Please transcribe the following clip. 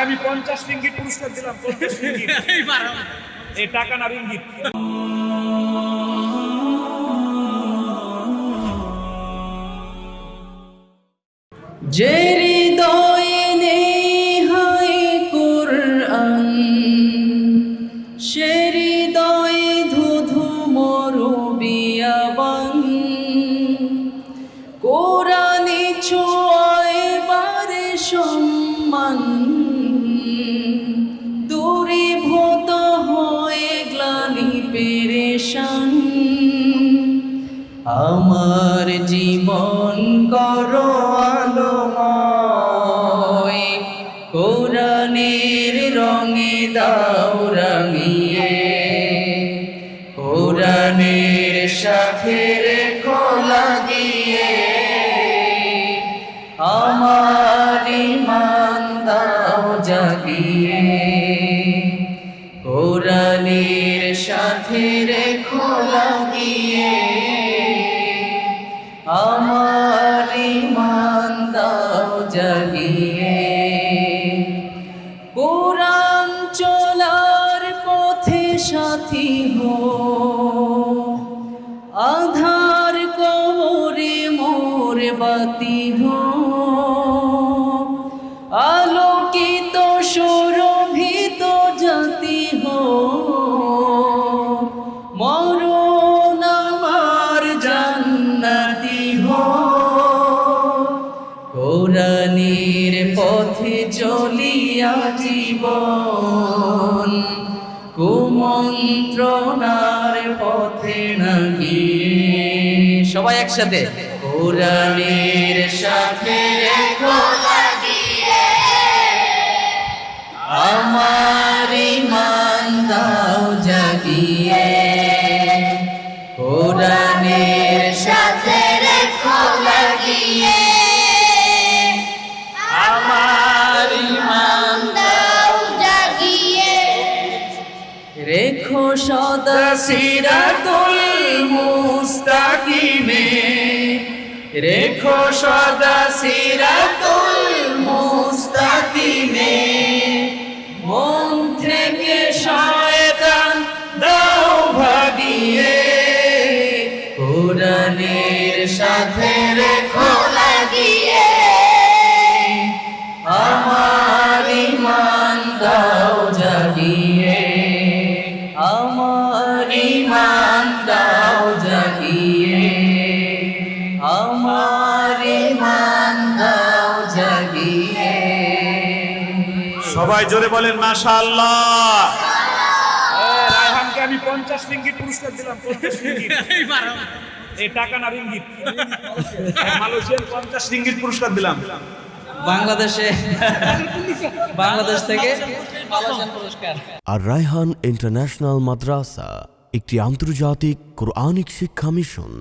আমি 50 রিঙ্গিট পুরস্কার দিলাম। 50 রিঙ্গিত এই টাকা না রিঙ্গিত। যে হৃদয়ে নেই হায় কুরআন, সে হৃদয়ে ধুধু মরু বিয়াবান। কোরআনে ছোঁয়ায় বারে সম্মান, দূরীভূত হয়ে গ্লানি পেরেশান। আমার জীবন করো আলোময়, কোরআনের রঙে দাও রাঙিয়ে। কোরআনের সাথে রেখো লাগিয়ে, আমার ঈমান দাও জাগিয়ে। কোরআনের সাথে রেখো লাগিয়ে, আমার ঈমান দাও জাগিয়ে। কোরআন চলার পথে সাথী হো, আধার কবরে মোর বাতি হো। আলোকিত সুরভিত জাতি হো, মরণ আমার জান্নাতি হো। কোরআনের পথে চলিয়া জীবন, কুমন্ত্রণার পথে না গিয়ে। সবাই একসাথে কোরআনের সাথে রেখো লাগিয়ে, আমার ঈমান দাও জাগিয়ে। কোরআনের সাথে রেখো লাগিয়ে, আমার ঈমান দাও জাগিয়ে। রেখো সদা সিরাতুল মুস্তাকিমে, রেখো সদা সিরাতুল মুস্তাকিমে। মন থেকে শয়তান দাও ভাগিয়ে, কোরআনের সাথে রেখো লাগিয়ে। আমার ঈমান দাও জাগিয়ে, আমার ঈমান দাও জাগিয়ে। আমার ঈমান দাও জাগিয়ে। সবাই জোরে বলেন মাশাআল্লাহ। রায়হানকে আমি 50 রিঙ্গিট পুরস্কার দিলাম। 50 রিঙ্গিত এই টাকা না রিঙ্গিত। মালয়েশিয়ান 50 রিঙ্গিট পুরস্কার দিলাম। বাংলাদেশ থেকে মালয়েশিয়ান পুরস্কার। আর রায়হান ইন্টারন্যাশনাল মাদ্রাসা একটি আন্তর্জাতিক কোরআনিক শিক্ষা মিশন।